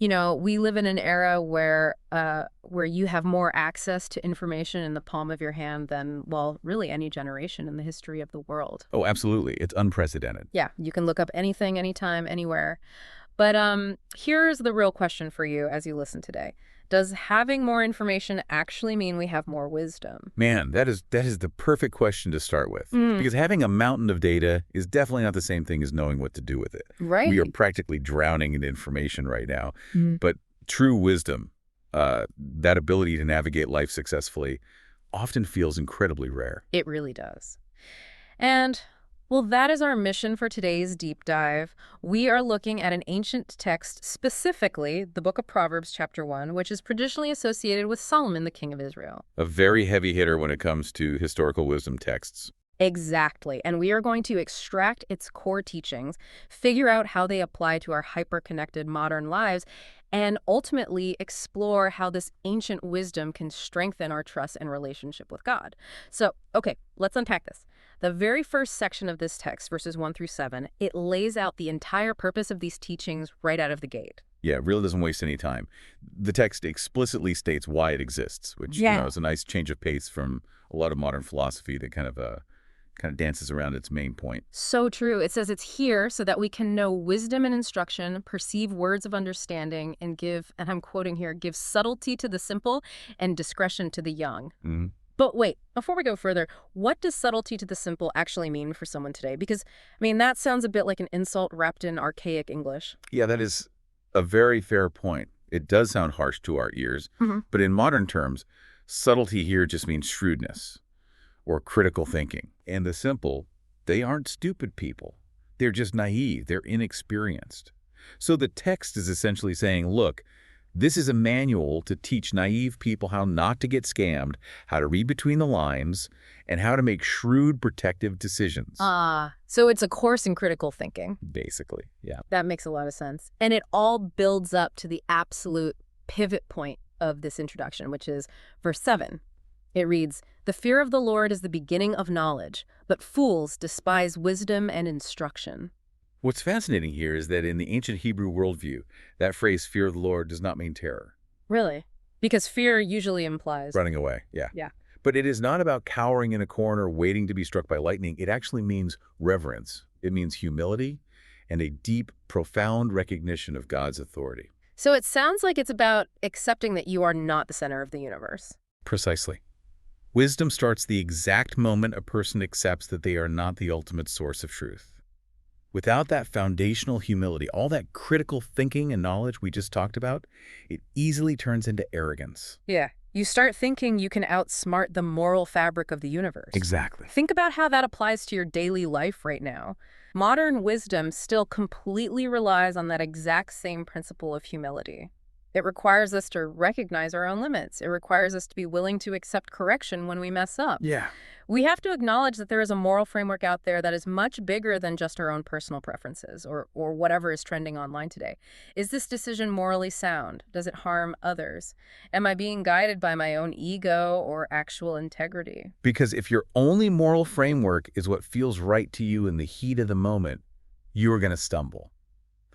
We live in an era where you have more access to information in the palm of your hand than, well, really any generation in the history of the world. Oh, absolutely. It's unprecedented. Yeah, you can look up anything, anytime, anywhere. But here's the real question for you as you listen today. Does having more information actually mean we have more wisdom? Man, that is the perfect question to start with. Mm, Because having a mountain of data is definitely not the same thing as knowing what to do with it. We are right. practically drowning in information right now. Mm. But true wisdom, that ability to navigate life successfully, often feels incredibly rare. It really does. And, well, that is our mission for today's deep dive. We are looking at an ancient text, specifically the book of Proverbs, chapter 1, which is traditionally associated with Solomon, the king of Israel. A very heavy hitter when it comes to historical wisdom texts. Exactly. And we are going to extract its core teachings, figure out how they apply to our hyper-connected modern lives, and ultimately explore how this ancient wisdom can strengthen our trust and relationship with God. So, okay, let's unpack this. The very first section of this text, verses 1 through 7, it lays out the entire purpose of these teachings right out of the gate. Yeah, it really doesn't waste any time. The text explicitly states why it exists, which Yeah. is a nice change of pace from a lot of modern philosophy that kind of dances around its main point. So true. It says it's here so that we can know wisdom and instruction, perceive words of understanding, and give, and I'm quoting here, give subtlety to the simple and discretion to the young. Hmm. But wait, before we go further, what does subtlety to the simple actually mean for someone today? Because, that sounds a bit like an insult wrapped in archaic English. Yeah, that is a very fair point. It does sound harsh to our ears, but in modern terms, subtlety here just means shrewdness or critical thinking. And the simple, they aren't stupid people. They're just naive. They're inexperienced. So the text is essentially saying, look, this is a manual to teach naive people how not to get scammed, how to read between the lines, and how to make shrewd, protective decisions. So it's a course in critical thinking. Basically, yeah. That makes a lot of sense. And it all builds up to the absolute pivot point of this introduction, which is verse 7. It reads, "The fear of the Lord is the beginning of knowledge, but fools despise wisdom and instruction." What's fascinating here is that in the ancient Hebrew worldview, that phrase, fear of the Lord, does not mean terror. Really? Because fear usually implies... Running away, yeah. Yeah. But it is not about cowering in a corner waiting to be struck by lightning. It actually means reverence. It means humility and a deep, profound recognition of God's authority. So it sounds like it's about accepting that you are not the center of the universe. Precisely. Wisdom starts the exact moment a person accepts that they are not the ultimate source of truth. Without that foundational humility, all that critical thinking and knowledge we just talked about, it easily turns into arrogance. Yeah. You start thinking you can outsmart the moral fabric of the universe. Exactly. Think about how that applies to your daily life right now. Modern wisdom still completely relies on that exact same principle of humility. It requires us to recognize our own limits. It requires us to be willing to accept correction when we mess up. Yeah. We have to acknowledge that there is a moral framework out there that is much bigger than just our own personal preferences or whatever is trending online today. Is this decision morally sound? Does it harm others? Am I being guided by my own ego or actual integrity? Because if your only moral framework is what feels right to you in the heat of the moment, you are going to stumble.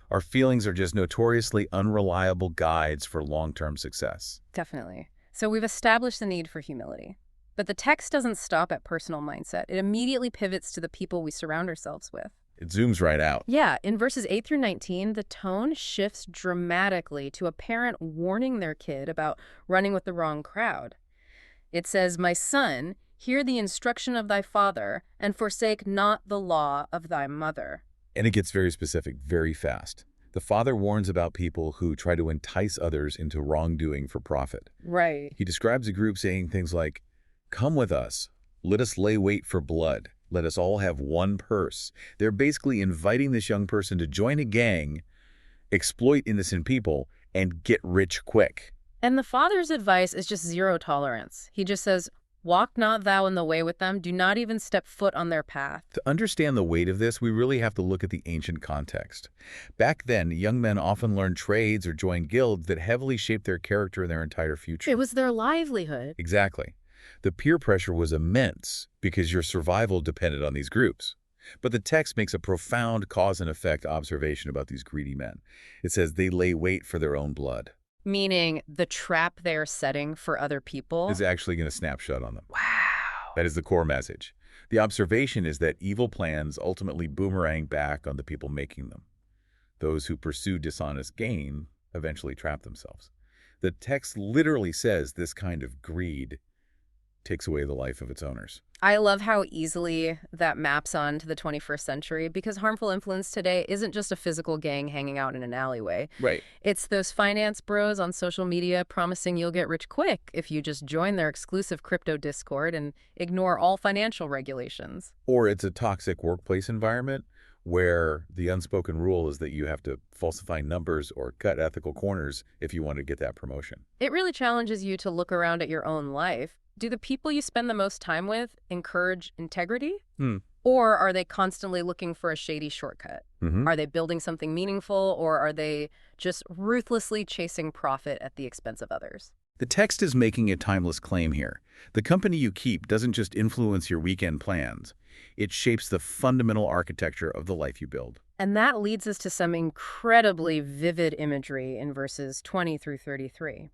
Our feelings are just notoriously unreliable guides for long-term success. Definitely. So we've established the need for humility. But the text doesn't stop at personal mindset. It immediately pivots to the people we surround ourselves with. It zooms right out. Yeah, in verses 8 through 19, the tone shifts dramatically to a parent warning their kid about running with the wrong crowd. It says, "My son, hear the instruction of thy father, and forsake not the law of thy mother." And it gets very specific very fast. The father warns about people who try to entice others into wrongdoing for profit. Right. He describes a group saying things like, "Come with us. Let us lay wait for blood. Let us all have one purse." They're basically inviting this young person to join a gang, exploit innocent people, and get rich quick. And the father's advice is just zero tolerance. He just says, "Walk not thou in the way with them. Do not even step foot on their path." To understand the weight of this, we really have to look at the ancient context. Back then, young men often learned trades or joined guilds that heavily shaped their character and their entire future. It was their livelihood. Exactly. The peer pressure was immense because your survival depended on these groups. But the text makes a profound cause and effect observation about these greedy men. It says they lay wait for their own blood. Meaning the trap they're setting for other people? Is actually going to snapshot on them. Wow. That is the core message. The observation is that evil plans ultimately boomerang back on the people making them. Those who pursue dishonest gain eventually trap themselves. The text literally says this kind of greed takes away the life of its owners. I love how easily that maps on to the 21st century because harmful influence today isn't just a physical gang hanging out in an alleyway. Right. It's those finance bros on social media promising you'll get rich quick if you just join their exclusive crypto Discord and ignore all financial regulations. Or it's a toxic workplace environment where the unspoken rule is that you have to falsify numbers or cut ethical corners if you want to get that promotion. It really challenges you to look around at your own life. Do the people you spend the most time with encourage integrity? Or are they constantly looking for a shady shortcut? Are they building something meaningful, or are they just ruthlessly chasing profit at the expense of others? The text is making a timeless claim here. The company you keep doesn't just influence your weekend plans. It shapes the fundamental architecture of the life you build. And that leads us to some incredibly vivid imagery in verses 20 through 33.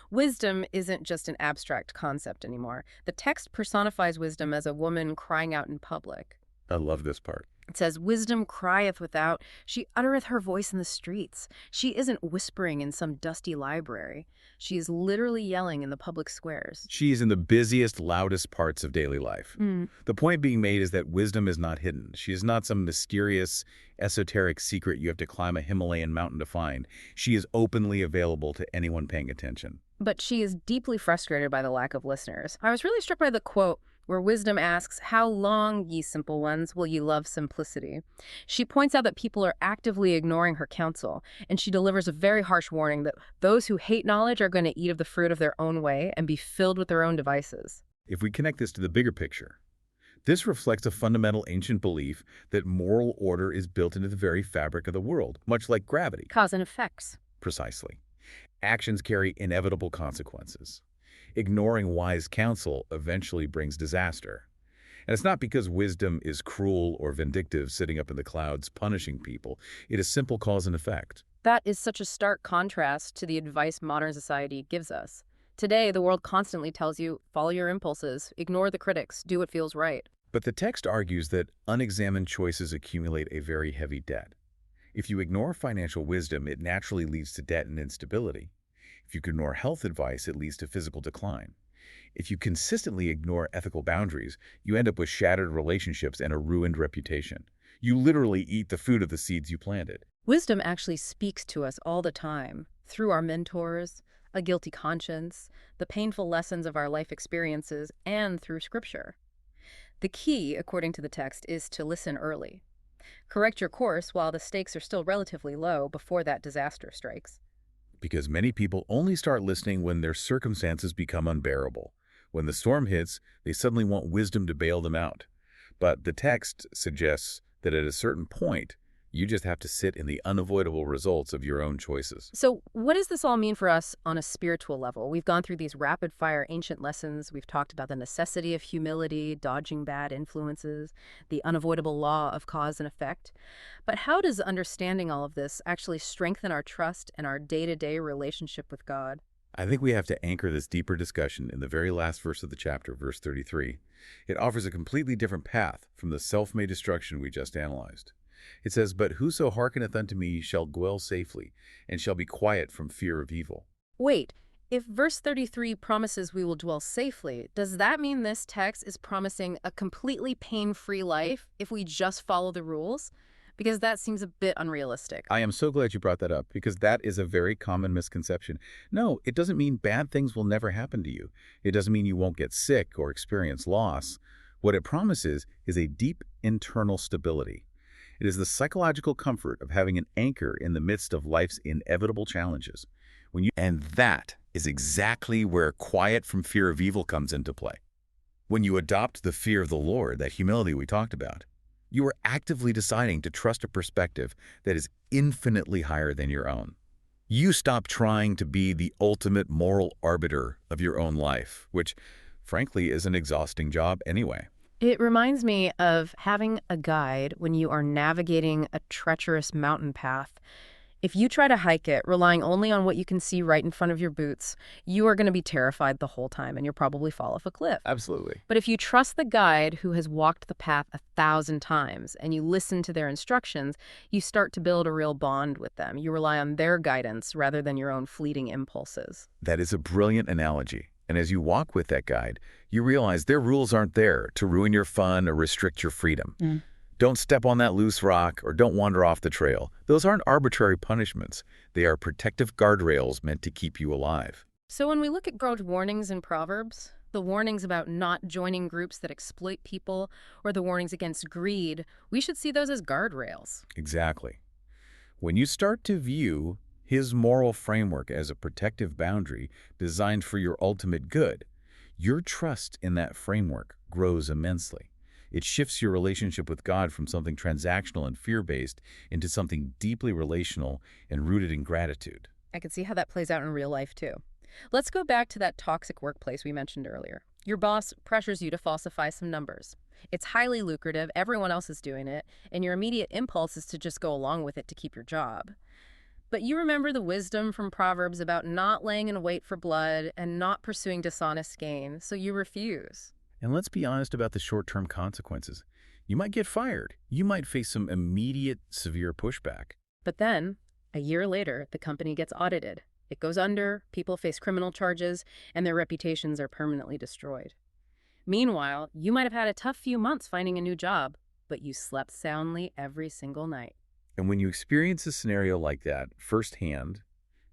Wisdom isn't just an abstract concept anymore. The text personifies wisdom as a woman crying out in public. I love this part. It says, "Wisdom crieth without, she uttereth her voice in the streets." She isn't whispering in some dusty library. She is literally yelling in the public squares. She is in the busiest, loudest parts of daily life. The point being made is that wisdom is not hidden. She is not some mysterious, esoteric secret you have to climb a Himalayan mountain to find. She is openly available to anyone paying attention. But she is deeply frustrated by the lack of listeners. I was really struck by the quote where wisdom asks, "How long, ye simple ones, will ye love simplicity?" She points out that people are actively ignoring her counsel, and she delivers a very harsh warning that those who hate knowledge are going to eat of the fruit of their own way and be filled with their own devices. If we connect this to the bigger picture, this reflects a fundamental ancient belief that moral order is built into the very fabric of the world, much like gravity. Cause and effects. Precisely. Actions carry inevitable consequences. Ignoring wise counsel eventually brings disaster. And it's not because wisdom is cruel or vindictive, sitting up in the clouds punishing people. It is simple cause and effect. That is such a stark contrast to the advice modern society gives us. Today, the world constantly tells you, follow your impulses, ignore the critics, do what feels right. But the text argues that unexamined choices accumulate a very heavy debt. If you ignore financial wisdom, it naturally leads to debt and instability. If you ignore health advice, it leads to physical decline. If you consistently ignore ethical boundaries, you end up with shattered relationships and a ruined reputation. You literally eat the fruit of the seeds you planted. Wisdom actually speaks to us all the time, through our mentors, a guilty conscience, the painful lessons of our life experiences, and through Scripture. The key, according to the text, is to listen early. Correct your course while the stakes are still relatively low before that disaster strikes. Because many people only start listening when their circumstances become unbearable. When the storm hits, they suddenly want wisdom to bail them out. But the text suggests that at a certain point, you just have to sit in the unavoidable results of your own choices. So what does this all mean for us on a spiritual level? We've gone through these rapid-fire ancient lessons. We've talked about the necessity of humility, dodging bad influences, the unavoidable law of cause and effect. But how does understanding all of this actually strengthen our trust and our day-to-day relationship with God? I think we have to anchor this deeper discussion in the very last verse of the chapter, verse 33. It offers a completely different path from the self-made destruction we just analyzed. It says, "But whoso hearkeneth unto me shall dwell safely, and shall be quiet from fear of evil." Wait, if verse 33 promises we will dwell safely, does that mean this text is promising a completely pain-free life if we just follow the rules? Because that seems a bit unrealistic. I am so glad you brought that up, because that is a very common misconception. No, it doesn't mean bad things will never happen to you. It doesn't mean you won't get sick or experience loss. What it promises is a deep internal stability. It is the psychological comfort of having an anchor in the midst of life's inevitable challenges. And that is exactly where quiet from fear of evil comes into play. When you adopt the fear of the Lord, that humility we talked about, you are actively deciding to trust a perspective that is infinitely higher than your own. You stop trying to be the ultimate moral arbiter of your own life, which, frankly, is an exhausting job anyway. It reminds me of having a guide when you are navigating a treacherous mountain path. If you try to hike it, relying only on what you can see right in front of your boots, you are going to be terrified the whole time and you'll probably fall off a cliff. Absolutely. But if you trust the guide who has walked the path 1,000 times and you listen to their instructions, you start to build a real bond with them. You rely on their guidance rather than your own fleeting impulses. That is a brilliant analogy. And as you walk with that guide, you realize their rules aren't there to ruin your fun or restrict your freedom. Don't step on that loose rock or don't wander off the trail. Those aren't arbitrary punishments. They are protective guardrails meant to keep you alive. So when we look at God's warnings in Proverbs, the warnings about not joining groups that exploit people or the warnings against greed, we should see those as guardrails. Exactly. When you start to view his moral framework as a protective boundary designed for your ultimate good, your trust in that framework grows immensely. It shifts your relationship with God from something transactional and fear-based into something deeply relational and rooted in gratitude. I can see how that plays out in real life too. Let's go back to that toxic workplace we mentioned earlier. Your boss pressures you to falsify some numbers. It's highly lucrative, everyone else is doing it, and your immediate impulse is to just go along with it to keep your job. But you remember the wisdom from Proverbs about not laying in wait for blood and not pursuing dishonest gain, so you refuse. And let's be honest about the short-term consequences. You might get fired. You might face some immediate, severe pushback. But then, a year later, the company gets audited. It goes under, people face criminal charges, and their reputations are permanently destroyed. Meanwhile, you might have had a tough few months finding a new job, but you slept soundly every single night. And when you experience a scenario like that firsthand,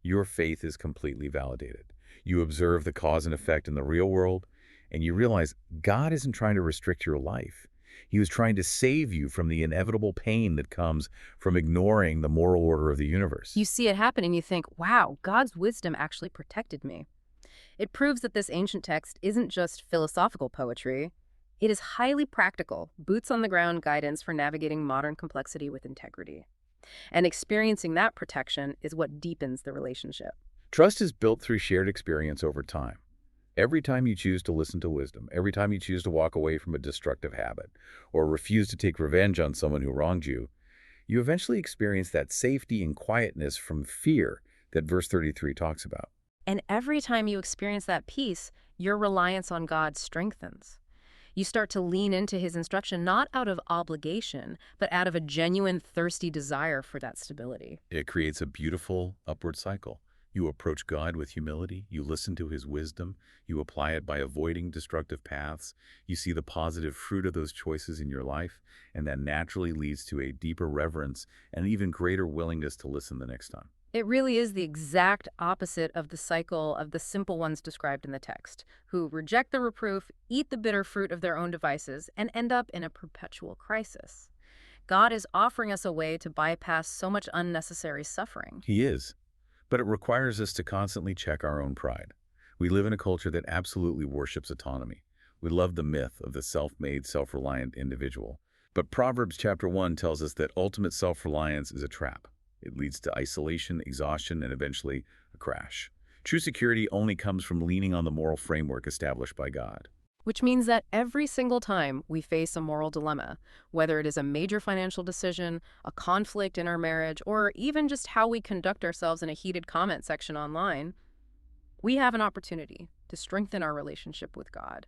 your faith is completely validated. You observe the cause and effect in the real world, and you realize God isn't trying to restrict your life. He was trying to save you from the inevitable pain that comes from ignoring the moral order of the universe. You see it happen and you think, wow, God's wisdom actually protected me. It proves that this ancient text isn't just philosophical poetry. It is highly practical, boots-on-the-ground guidance for navigating modern complexity with integrity. And experiencing that protection is what deepens the relationship. Trust is built through shared experience over time. Every time you choose to listen to wisdom, every time you choose to walk away from a destructive habit, or refuse to take revenge on someone who wronged you, you eventually experience that safety and quietness from fear that verse 33 talks about. And every time you experience that peace, your reliance on God strengthens. You start to lean into his instruction not out of obligation, but out of a genuine, thirsty desire for that stability. It creates a beautiful upward cycle. You approach God with humility, you listen to his wisdom, you apply it by avoiding destructive paths, you see the positive fruit of those choices in your life, and that naturally leads to a deeper reverence and even greater willingness to listen the next time. It really is the exact opposite of the cycle of the simple ones described in the text, who reject the reproof, eat the bitter fruit of their own devices, and end up in a perpetual crisis. God is offering us a way to bypass so much unnecessary suffering. He is. But it requires us to constantly check our own pride. We live in a culture that absolutely worships autonomy. We love the myth of the self-made, self-reliant individual. But Proverbs chapter 1 tells us that ultimate self-reliance is a trap. It leads to isolation, exhaustion, and eventually a crash. True security only comes from leaning on the moral framework established by God. Which means that every single time we face a moral dilemma, whether it is a major financial decision, a conflict in our marriage, or even just how we conduct ourselves in a heated comment section online, we have an opportunity to strengthen our relationship with God.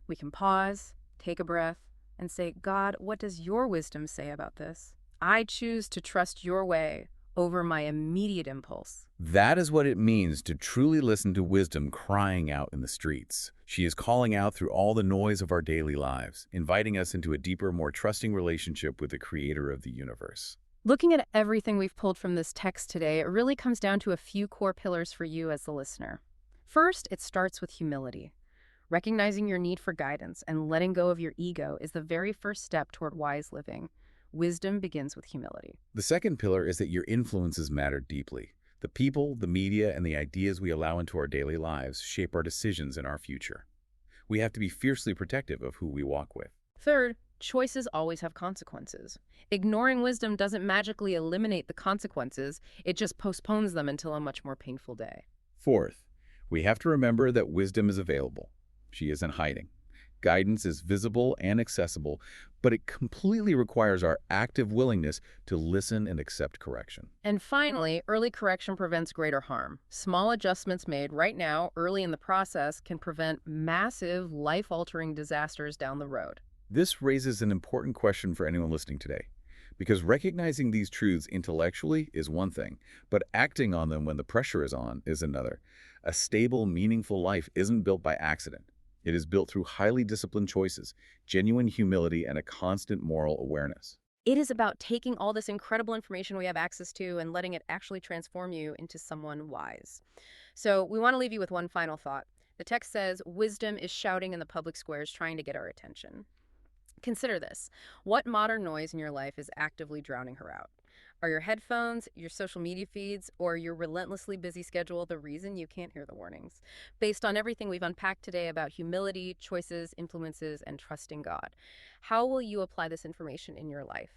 We can pause, take a breath, and say, God, what does your wisdom say about this? I choose to trust your way over my immediate impulse. That is what it means to truly listen to wisdom crying out in the streets. She is calling out through all the noise of our daily lives, inviting us into a deeper, more trusting relationship with the creator of the universe. Looking at everything we've pulled from this text today, it really comes down to a few core pillars for you as the listener. First, it starts with humility. Recognizing your need for guidance and letting go of your ego is the very first step toward wise living. Wisdom begins with humility. The second pillar is that your influences matter deeply. The people, the media, and the ideas we allow into our daily lives shape our decisions and our future. We have to be fiercely protective of who we walk with. Third, choices always have consequences. Ignoring wisdom doesn't magically eliminate the consequences, it just postpones them until a much more painful day. Fourth, we have to remember that wisdom is available. She isn't hiding. Guidance is visible and accessible, but it completely requires our active willingness to listen and accept correction. And finally, early correction prevents greater harm. Small adjustments made right now, early in the process, can prevent massive, life-altering disasters down the road. This raises an important question for anyone listening today, because recognizing these truths intellectually is one thing, but acting on them when the pressure is on is another. A stable, meaningful life isn't built by accident. It is built through highly disciplined choices, genuine humility, and a constant moral awareness. It is about taking all this incredible information we have access to and letting it actually transform you into someone wise. So we want to leave you with one final thought. The text says, wisdom is shouting in the public squares trying to get our attention. Consider this. What modern noise in your life is actively drowning her out? Are your headphones, your social media feeds, or your relentlessly busy schedule the reason you can't hear the warnings? Based on everything we've unpacked today about humility, choices, influences, and trusting God, how will you apply this information in your life?